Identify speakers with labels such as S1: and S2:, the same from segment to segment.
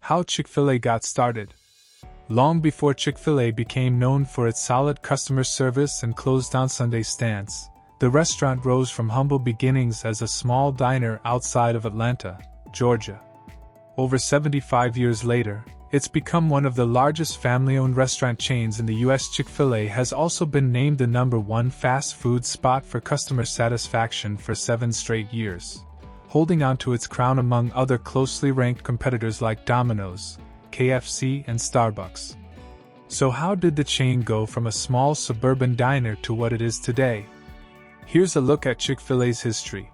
S1: How Chick-fil-A got started. Long before Chick-fil-A became known for its solid customer service and closed-on Sunday stance, the restaurant rose from humble beginnings as a small diner outside of Atlanta, Georgia. Over 75 years later, it's become one of the largest family-owned restaurant chains in the U.S. Chick-fil-A has also been named the #1 fast food spot for customer satisfaction for 7 straight years, holding on to its crown among other closely ranked competitors like Domino's, KFC, and Starbucks. So how did the chain go from a small suburban diner to what it is today? Here's a look at Chick-fil-A's history.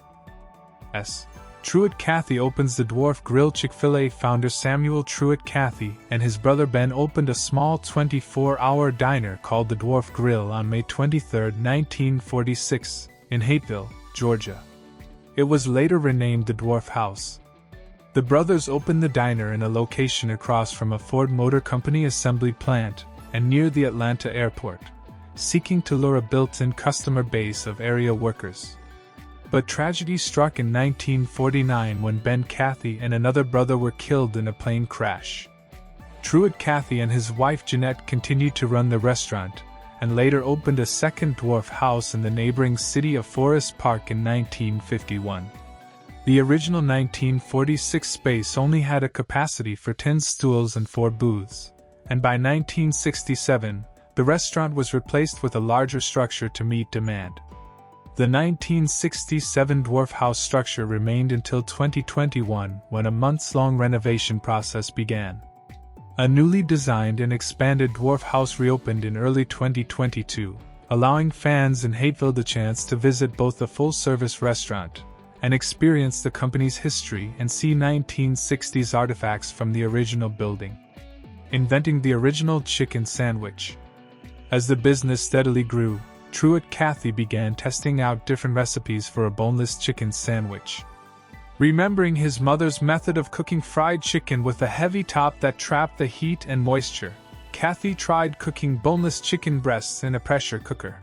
S1: Truett Cathy opens the Dwarf Grill. Chick-fil-A founder Samuel Truett Cathy and his brother Ben opened a small 24-hour diner called the Dwarf Grill on May 23, 1946, in Hateville, Georgia. It was later renamed the Dwarf House. The brothers opened the diner in a location across from a Ford Motor Company assembly plant and near the Atlanta airport, seeking to lure a built-in customer base of area workers. But tragedy struck in 1949 when Ben Cathy and another brother were killed in a plane crash. Truett Cathy and his wife Jeanette continued to run the restaurant, and later opened a second Dwarf House in the neighboring city of Forest Park in 1951. The original 1946 space only had a capacity for 10 stools and 4 booths, and by 1967, the restaurant was replaced with a larger structure to meet demand. The 1967 Dwarf House structure remained until 2021, when a months-long renovation process began. A newly designed and expanded Dwarf House reopened in early 2022, allowing fans in Hateville the chance to visit both the full-service restaurant and experience the company's history and see 1960s artifacts from the original building. Inventing the original chicken sandwich. As the business steadily grew, Truett Cathy began testing out different recipes for a boneless chicken sandwich. Remembering his mother's method of cooking fried chicken with a heavy top that trapped the heat and moisture, Cathy tried cooking boneless chicken breasts in a pressure cooker.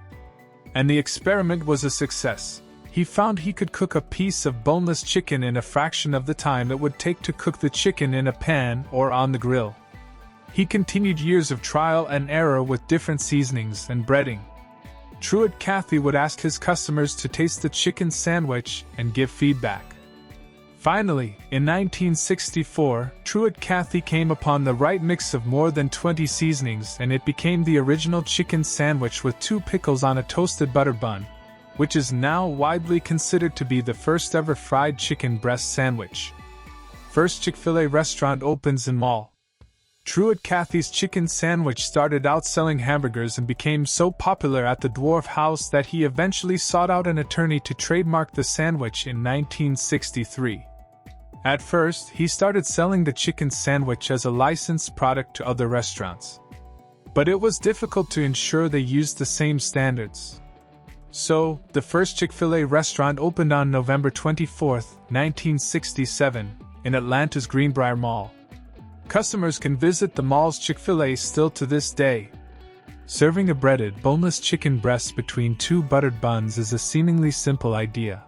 S1: And the experiment was a success. He found he could cook a piece of boneless chicken in a fraction of the time it would take to cook the chicken in a pan or on the grill. He continued years of trial and error with different seasonings and breading. Truett Cathy would ask his customers to taste the chicken sandwich and give feedback. Finally, in 1964, Truett Cathy came upon the right mix of more than 20 seasonings and it became the original chicken sandwich with 2 pickles on a toasted butter bun, which is now widely considered to be the first ever fried chicken breast sandwich. First Chick-fil-A restaurant opens in Mall. Truett Cathy's chicken sandwich started out selling hamburgers and became so popular at the Dwarf House that he eventually sought out an attorney to trademark the sandwich in 1963. At first, he started selling the chicken sandwich as a licensed product to other restaurants. But it was difficult to ensure they used the same standards. So, the first Chick-fil-A restaurant opened on November 24, 1967, in Atlanta's Greenbrier Mall. Customers can visit the mall's Chick-fil-A still to this day. Serving a breaded, boneless chicken breast between 2 buttered buns is a seemingly simple idea,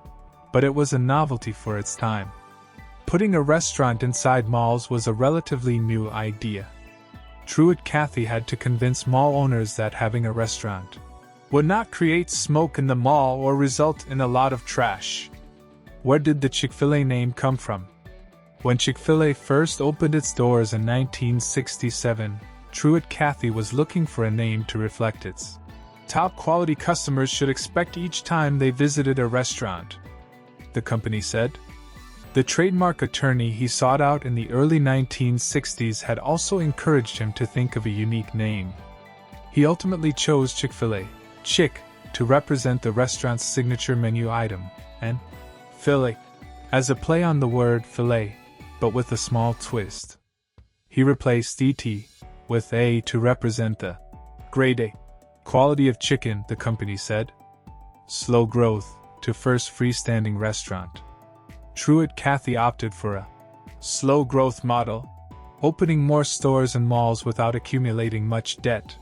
S1: but it was a novelty for its time. Putting a restaurant inside malls was a relatively new idea. Truett Cathy had to convince mall owners that having a restaurant would not create smoke in the mall or result in a lot of trash. Where did the Chick-fil-A name come from? When Chick-fil-A first opened its doors in 1967, Truett Cathy was looking for a name to reflect its top-quality customers should expect each time they visited a restaurant, the company said. The trademark attorney he sought out in the early 1960s had also encouraged him to think of a unique name. He ultimately chose Chick-fil-A, Chick, to represent the restaurant's signature menu item, and Filet, as a play on the word filet, but with a small twist. He replaced ET with A to represent the grade A quality of chicken, the company said. Slow growth to first freestanding restaurant. Truett Cathy opted for a slow growth model, opening more stores and malls without accumulating much debt.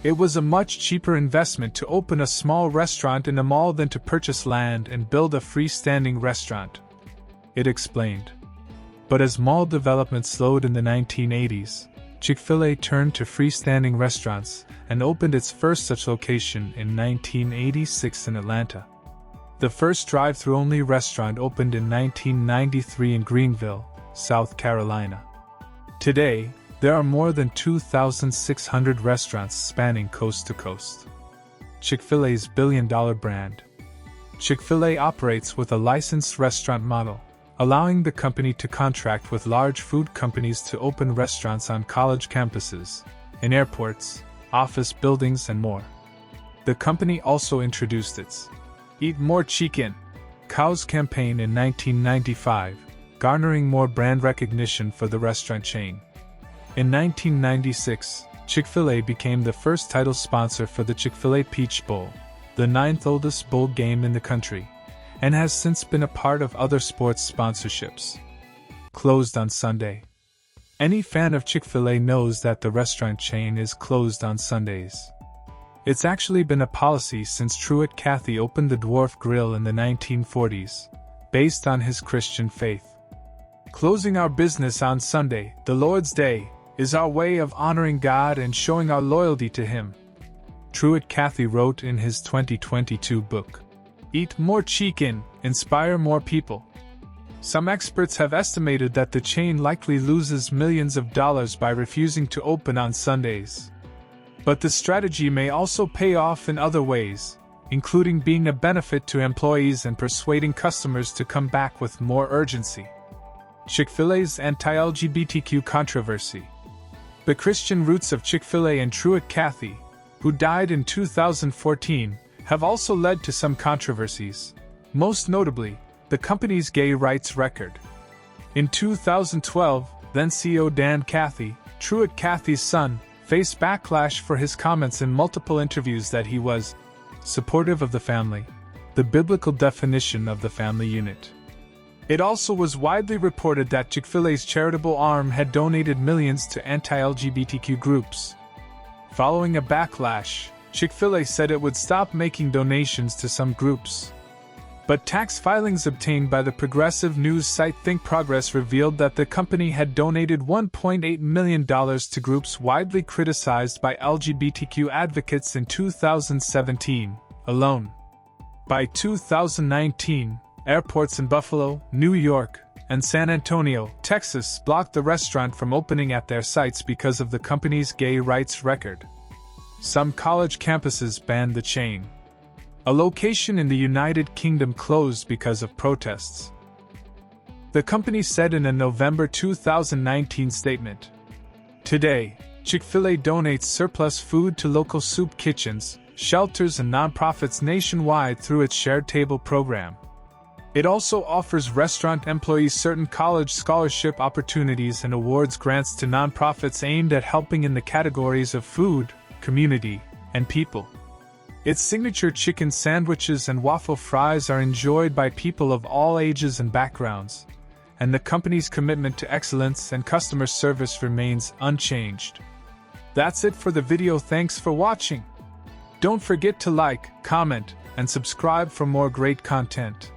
S1: It was a much cheaper investment to open a small restaurant in a mall than to purchase land and build a freestanding restaurant, it explained. But as mall development slowed in the 1980s, Chick-fil-A turned to freestanding restaurants and opened its first such location in 1986 in Atlanta. The first drive-thru-only restaurant opened in 1993 in Greenville, South Carolina. Today, there are more than 2,600 restaurants spanning coast to coast. Chick-fil-A's billion-dollar brand. Chick-fil-A operates with a licensed restaurant model, allowing the company to contract with large food companies to open restaurants on college campuses, in airports, office buildings, and more. The company also introduced its Eat More Chicken Cows campaign in 1995, garnering more brand recognition for the restaurant chain. In 1996, Chick-fil-A became the first title sponsor for the Chick-fil-A Peach Bowl, the 9th oldest bowl game in the country, and has since been a part of other sports sponsorships. Closed on Sunday. Any fan of Chick-fil-A knows that the restaurant chain is closed on Sundays. It's actually been a policy since Truett Cathy opened the Dwarf Grill in the 1940s, based on his Christian faith. Closing our business on Sunday, the Lord's Day, is our way of honoring God and showing our loyalty to Him, Truett Cathy wrote in his 2022 book, Eat More Chicken, Inspire More People. Some experts have estimated that the chain likely loses millions of dollars by refusing to open on Sundays. But the strategy may also pay off in other ways, including being a benefit to employees and persuading customers to come back with more urgency. Chick-fil-A's anti-LGBTQ controversy. The Christian roots of Chick-fil-A and Truett Cathy, who died in 2014, have also led to some controversies, most notably, the company's gay rights record. In 2012, then CEO Dan Cathy, Truett Cathy's son, faced backlash for his comments in multiple interviews that he was supportive of the family, the biblical definition of the family unit. It also was widely reported that Chick-fil-A's charitable arm had donated millions to anti-LGBTQ groups. Following a backlash, Chick-fil-A said it would stop making donations to some groups. But tax filings obtained by the progressive news site Think Progress revealed that the company had donated $1.8 million to groups widely criticized by LGBTQ advocates in 2017 alone. By 2019, airports in Buffalo, New York, and San Antonio, Texas blocked the restaurant from opening at their sites because of the company's gay rights record. Some college campuses banned the chain. A location in the United Kingdom closed because of protests. The company said in a November 2019 statement, "Today, Chick-fil-A donates surplus food to local soup kitchens, shelters, and nonprofits nationwide through its Shared Table program. It also offers restaurant employees certain college scholarship opportunities and awards grants to nonprofits aimed at helping in the categories of food, community, and people. Its signature chicken sandwiches and waffle fries are enjoyed by people of all ages and backgrounds, and the company's commitment to excellence and customer service remains unchanged." That's it for the video. Thanks for watching. Don't forget to like, comment, and subscribe for more great content.